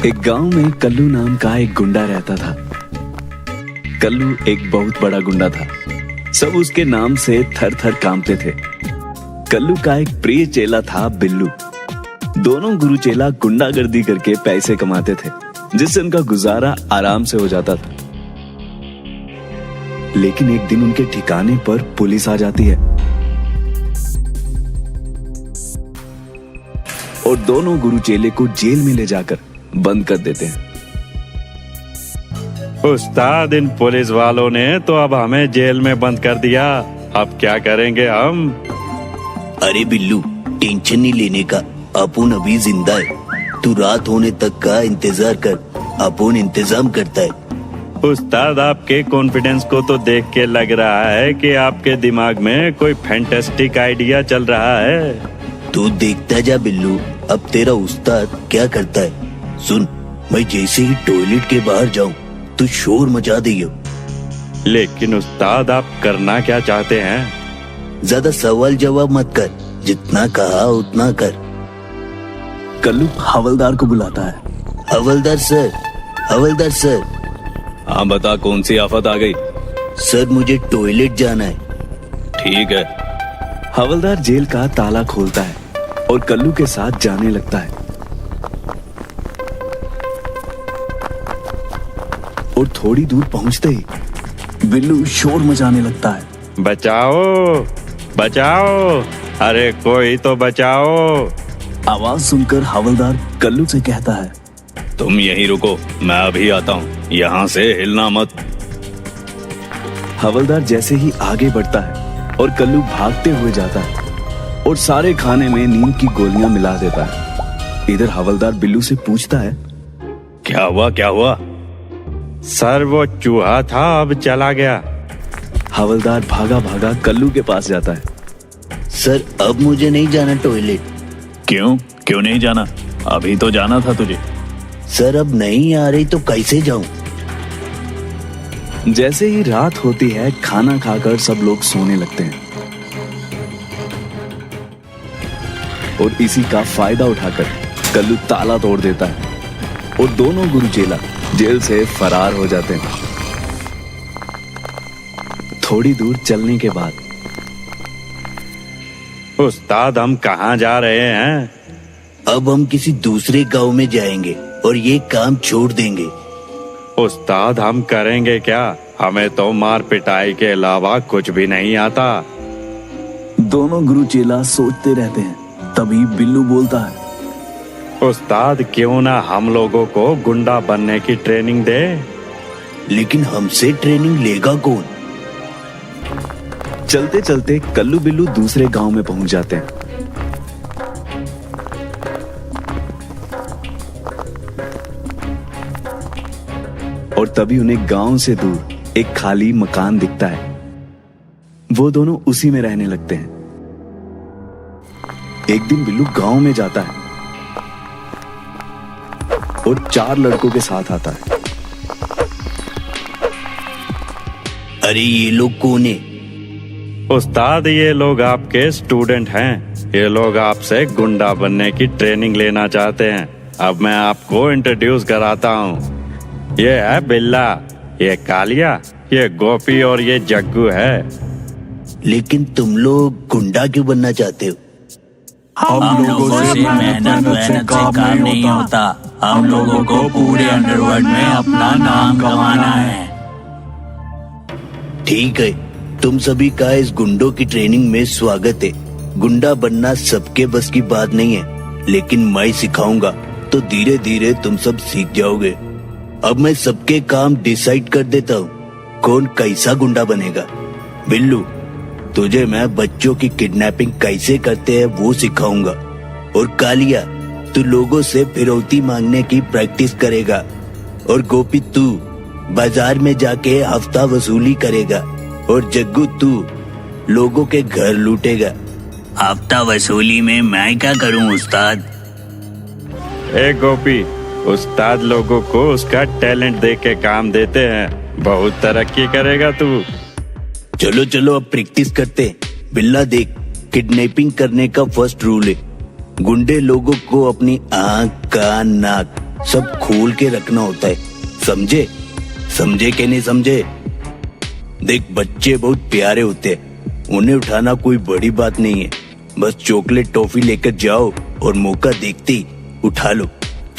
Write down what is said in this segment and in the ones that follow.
एक गांव में कल्लू नाम का एक गुंडा रहता था। कल्लू एक बहुत बड़ा गुंडा था। सब उसके नाम से थर थर कांपते थे। कल्लू का एक प्रिय चेला था बिल्लू। दोनों गुरु चेला गुंडागर्दी करके पैसे कमाते थे, जिससे उनका गुजारा आराम से हो जाता था। लेकिन एक दिन उनके ठिकाने पर पुलिस आ जाती है और दोनों गुरु चेले को जेल में ले जाकर बंद कर देते हैं। उस्ताद, इन पुलिस वालों ने तो अब हमें जेल में बंद कर दिया। अब क्या करेंगे हम? अरे बिल्लू, टेंशन नहीं लेने का, अपुन अभी जिंदा है। तू रात होने तक का इंतजार कर, अपुन इंतजाम करता है। उस्ताद, आपके कॉन्फिडेंस को तो देख के लग रहा है कि आपके दिमाग में कोई फैंटास्टिक आइडिया चल रहा है। तू देखता जा बिल्लू, अब तेरा उस्ताद क्या करता है। सुन, मैं जैसे ही टॉयलेट के बाहर जाऊं तो शोर मचा दियो। लेकिन उस्ताद, आप करना क्या चाहते हैं? ज्यादा सवाल जवाब मत कर, जितना कहा उतना कर। कल्लू हवलदार को बुलाता है। हवलदार सर, हवलदार सर। हाँ बता, कौन सी आफत आ गई? सर, मुझे टॉयलेट जाना है। ठीक है। हवलदार जेल का ताला खोलता है और कल्लू के साथ जाने लगता है। और थोड़ी दूर पहुंचते ही बिल्लू शोर मचाने लगता है। बचाओ, बचाओ, अरे कोई तो बचाओ। आवाज सुनकर हवलदार कल्लू से कहता है, तुम यहीं रुको, मैं अभी आता हूँ, यहाँ से हिलना मत। हवलदार जैसे ही आगे बढ़ता है और कल्लू भागते हुए जाता है और सारे खाने में नींद की गोलियां मिला देता है। इधर हवलदार बिल्लू से पूछता है, क्या हुआ क्या हुआ? सर, वो चूहा था, अब चला गया। हवलदार भागा भागा कल्लू के पास जाता है। सर, अब मुझे नहीं जाना टॉयलेट। क्यों क्यों नहीं जाना? अभी तो जाना था तुझे। सर, अब नहीं आ रही तो कैसे जाऊं? जैसे ही रात होती है, खाना खाकर सब लोग सोने लगते हैं और इसी का फायदा उठाकर कल्लू ताला तोड़ देता है और दोनों गुरु चेला जेल से फरार हो जाते हैं। थोड़ी दूर चलने के बाद, उस्ताद, हम कहाँ जा रहे हैं? अब हम किसी दूसरे गांव में जाएंगे और ये काम छोड़ देंगे। उस्ताद, हम करेंगे क्या? हमें तो मार पिटाई के अलावा कुछ भी नहीं आता। दोनों गुरु चेला सोचते रहते हैं। तभी बिल्लू बोलता है, उस्ताद, क्यों ना हम लोगों को गुंडा बनने की ट्रेनिंग दे? लेकिन हमसे ट्रेनिंग लेगा कौन? चलते चलते कल्लू बिल्लू दूसरे गांव में पहुंच जाते हैं। और तभी उन्हें गांव से दूर एक खाली मकान दिखता है। वो दोनों उसी में रहने लगते हैं। एक दिन बिल्लू गांव में जाता है और 4 लड़कों के साथ आता है। अरे ये लोग कौन है? उस्ताद, ये लोग आपके स्टूडेंट हैं। ये लोग आपसे गुंडा बनने की ट्रेनिंग लेना चाहते हैं। अब मैं आपको इंट्रोड्यूस कराता हूँ। ये है बिल्ला, ये कालिया, ये गोपी और ये जग्गू है। लेकिन तुम लोग गुंडा क्यों बनना चाहते हो? हम लोगों से मेहनत से काम नहीं होता। हम लोगों को पूरे अंडरवर्ल्ड में अपना नाम कमाना है। ठीक है, तुम सभी का इस गुंडों की ट्रेनिंग में स्वागत है। गुंडा बनना सबके बस की बात नहीं है, लेकिन मैं सिखाऊंगा तो धीरे धीरे तुम सब सीख जाओगे। अब मैं सबके काम डिसाइड कर देता हूँ, कौन कैसा गुंडा बनेगा। बिल्लू, तुझे मैं बच्चों की किडनैपिंग कैसे करते हैं वो सिखाऊंगा। और कालिया, तू लोगों से फिरौती मांगने की प्रैक्टिस करेगा। और गोपी, तू बाजार में जाके हफ्ता वसूली करेगा। और जग्गू, तू लोगों के घर लूटेगा। हफ्ता वसूली में मैं क्या करूं उस्ताद? ए गोपी, उस्ताद लोगों को उसका टैलेंट देख के काम देते हैं। बहुत तरक्की करेगा तू। चलो चलो, अब प्रैक्टिस करते। बिल्ला देख, किडनैपिंग करने का फर्स्ट रूल है, गुंडे लोगों को अपनी आँख, कान, नाक सब खोल के रखना होता है, समझे? समझे कि नहीं समझे? देख, बच्चे बहुत प्यारे होते हैं, उन्हें उठाना कोई बड़ी बात नहीं है। बस चॉकलेट टॉफी लेकर जाओ और मौका देखते ही उठा लो।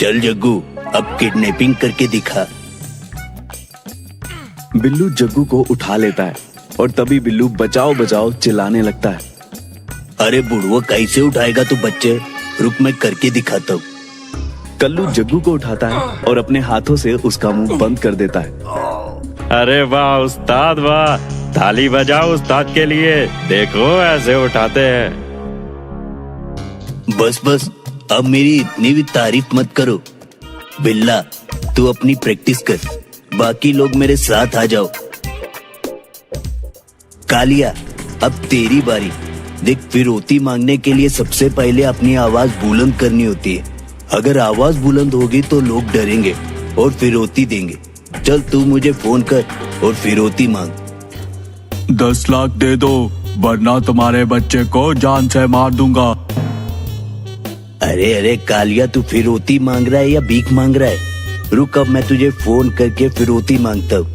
चल जग्गू, अब किडनैपिंग करके दिखा। बिल्लू जग्गू को उठा लेता है और तभी बिल्लू बचाओ बचाओ चिल्लाने लगता है। अरे बुढ़वा, कैसे उठाएगा तू बच्चे? रुक, मैं करके दिखाता हूँ। कल्लू जग्गू को उठाता है और अपने हाथों से उसका मुंह बंद कर देता है। अरे वाह उस्ताद वाह, ताली बजाओ उस्ताद के लिए, देखो ऐसे उठाते हैं। बस बस, अब मेरी इतनी भी तारीफ मत करो। बिल्ला, तू अपनी प्रैक्टिस कर, बाकी लोग मेरे साथ आ जाओ। कालिया, अब तेरी बारी। देख, फिरौती मांगने के लिए सबसे पहले अपनी आवाज बुलंद करनी होती है। अगर आवाज बुलंद होगी तो लोग डरेंगे और फिरौती देंगे। चल, तू मुझे फोन कर और फिरौती मांग। 10 लाख दे दो, वरना तुम्हारे बच्चे को जान से मार दूंगा। अरे अरे कालिया, तू फिरौती मांग रहा है या भीख मांग रहा है? रुक, अब मैं तुझे फोन करके फिरौती मांगता हूँ।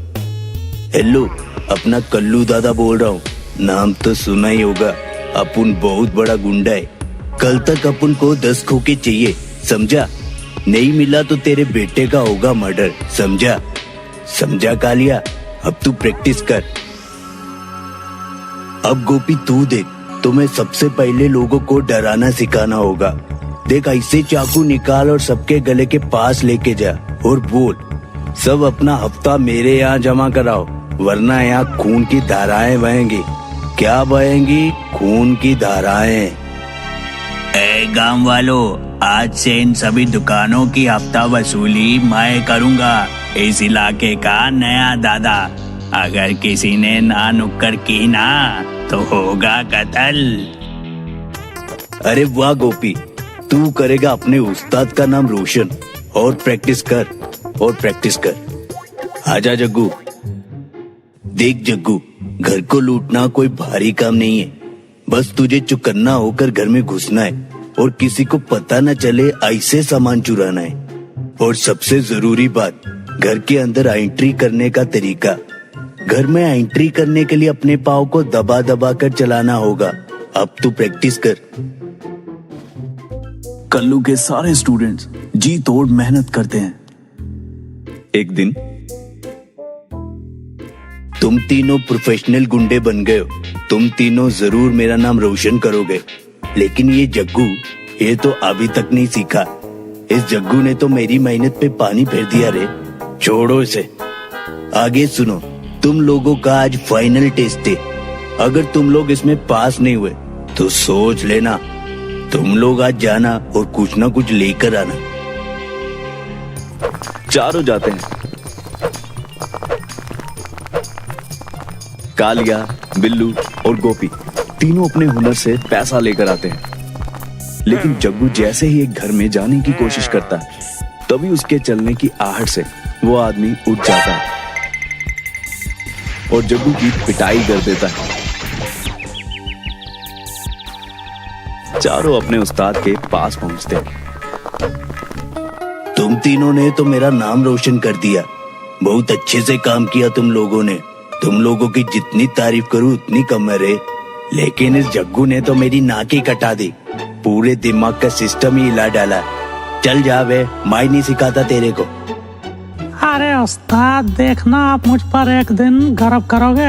हेलो, अपना कल्लू दादा बोल रहा हूँ। नाम तो सुना ही होगा, अपन बहुत बड़ा गुंडा है। कल तक अपन को 10 खोखे चाहिए, समझा? नहीं मिला तो तेरे बेटे का होगा मर्डर, समझा? समझा कालिया? अब तू प्रैक्टिस कर। अब गोपी तू देख, तुम्हें सबसे पहले लोगों को डराना सिखाना होगा। देख, ऐसे चाकू निकाल और सबके गले के पास लेके जा और बोल, सब अपना हफ्ता मेरे यहाँ जमा कराओ, वरना यहाँ खून की धाराएं बहेंगी। क्या बहेंगी? खून की धाराएं। ए गांव वालों, आज से इन सभी दुकानों की हफ्ता वसूली मैं करूंगा। इस इलाके का नया दादा। अगर किसी ने ना नुक्कड़ की ना तो होगा कत्ल। अरे वाह गोपी, तू करेगा अपने उस्ताद का नाम रोशन। और प्रैक्टिस कर, और प्रैक्टिस कर। आजा जग्गू। देख जग्गू, घर को लूटना कोई भारी काम नहीं है। बस तुझे चुकन्ना होकर घर में घुसना है और किसी को पता न चले ऐसे सामान चुराना है। और सबसे जरूरी बात, घर के अंदर एंट्री करने का तरीका। घर में एंट्री करने के लिए अपने पाँव को दबा दबा कर चलाना होगा। अब तू प्रैक्टिस कर। कल्लू के सारे स्टूडेंट्स जी तोड़ मेहनत करते हैं। एक दिन तुम तीनों प्रोफेशनल गुंडे बन गए हो। तुम तीनों जरूर मेरा नाम रोशन करोगे। लेकिन ये जग्गू, ये तो अभी तक नहीं सीखा। इस जग्गू ने तो मेरी मेहनत पे पानी फेर दिया रे। छोड़ो इसे। आगे सुनो, तुम लोगों का आज फाइनल टेस्ट है। अगर तुम लोग इसमें पास नहीं हुए तो सोच लेना, तुम लोग आज जाना और कुछ ना कुछ लेकर आना। चारों जाते हैं। कालिया, बिल्लू और गोपी तीनों अपने हुनर से पैसा लेकर आते हैं। लेकिन जग्गू जैसे ही एक घर में जाने की कोशिश करता है, तभी उसके चलने की आहट से वो आदमी उठ जाता है और जग्गू की पिटाई कर देता है। चारों अपने उस्ताद के पास पहुंचते हैं। तुम तीनों ने तो मेरा नाम रोशन कर दिया। बहुत अच्छे से काम किया तुम लोगों ने। तुम लोगों की जितनी तारीफ करूं उतनी कम है रे। लेकिन इस जग्गू ने तो मेरी नाक ही कटा दी। पूरे दिमाग का सिस्टम ही हिला डाला। चल जा बे, मैं नहीं सिखाता तेरे को। अरे उस्ताद, देखना आप मुझ पर एक दिन गर्व करोगे।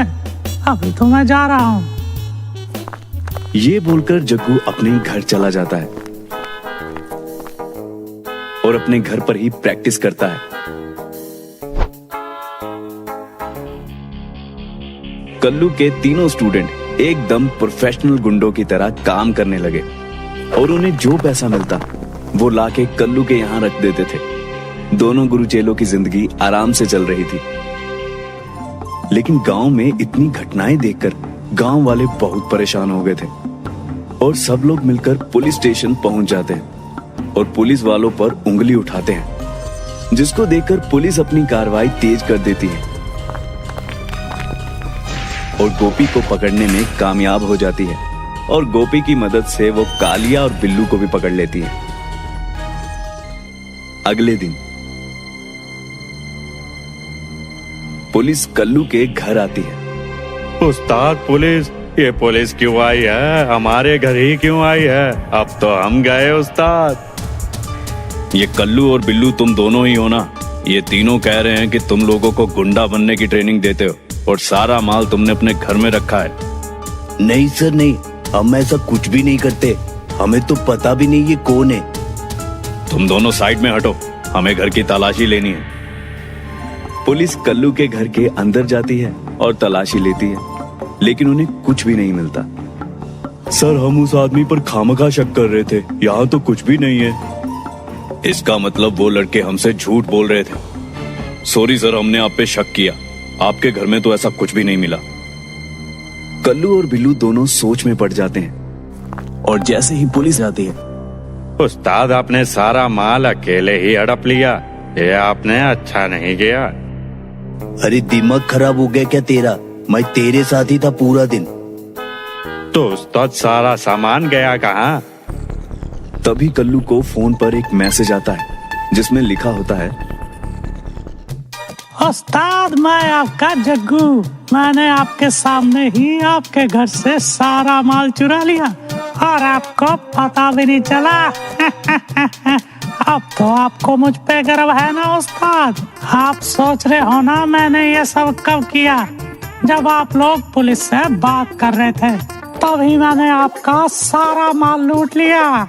अभी तो मैं जा रहा हूँ। ये बोलकर जग्गू अपने घर चला जाता है और अपने घर पर ही प्रैक्टिस करता है। कल्लू के तीनों स्टूडेंट एकदम प्रोफेशनल गुंडों की तरह काम करने लगे और उन्हें जो पैसा मिलता वो लाके कल्लू के यहाँ रख देते थे। दोनों गुरु चेलों की जिंदगी आराम से चल रही थी। लेकिन गांव में इतनी घटनाएं देखकर गांव वाले बहुत परेशान हो गए थे और सब लोग मिलकर पुलिस स्टेशन पहुंच जाते हैं और पुलिस वालों पर उंगली उठाते हैं, जिसको देखकर पुलिस अपनी कार्रवाई तेज कर देती है और गोपी को पकड़ने में कामयाब हो जाती है और गोपी की मदद से वो कालिया और बिल्लू को भी पकड़ लेती है। अगले दिन पुलिस कल्लू के घर आती है। उस्ताद पुलिस, ये पुलिस क्यों आई है? हमारे घर ही क्यों आई है? अब तो हम गए उस्ताद। ये कल्लू और बिल्लू तुम दोनों ही हो ना? ये तीनों कह रहे हैं कि तुम लोगों को गुंडा बनने की ट्रेनिंग देते हो और सारा माल तुमने अपने घर में रखा है। नहीं सर नहीं, हम ऐसा कुछ भी नहीं करते। हमें तो पता भी नहीं ये कौन है। तुम दोनों साइड में हटो, हमें घर की तलाशी लेनी है। पुलिस कल्लू के घर के अंदर जाती है और तलाशी लेती है, लेकिन उन्हें कुछ भी नहीं मिलता। सर हम उस आदमी पर खामखा शक कर रहे थे, यहाँ तो कुछ भी नहीं है। इसका मतलब वो लड़के हमसे झूठ बोल रहे थे। सॉरी सर, हमने आप पे शक किया। आपके घर में तो ऐसा कुछ भी नहीं मिला। कल्लू और बिल्लू दोनों सोच में पड़ जाते हैं और जैसे ही पुलिस आती है, उस्ताद आपने सारा माल अकेले ही हड़प लिया, ये आपने अच्छा नहीं किया। अरे दिमाग खराब हो गया क्या तेरा? मैं तेरे साथ ही था पूरा दिन। तो उस्ताद सारा सामान गया कहाँ? तभी कल्लू को फोन पर एक मैसेज आता है जिसमें लिखा होता है, उस्ताद मैं आपका जग्गू, मैंने आपके सामने ही आपके घर से सारा माल चुरा लिया और आपको पता भी नहीं चला। अब तो आपको मुझ पे गर्व है ना उस्ताद? आप सोच रहे हो ना मैंने ये सब कब किया? जब आप लोग पुलिस से बात कर रहे थे तभी मैंने आपका सारा माल लूट लिया।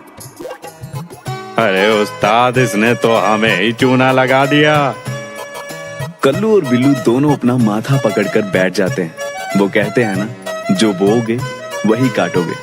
अरे उस्ताद, इसने तो हमें ही चूना लगा दिया। कल्लू और बिल्लू दोनों अपना माथा पकड़कर बैठ जाते हैं। वो कहते हैं ना, जो बोओगे वही काटोगे।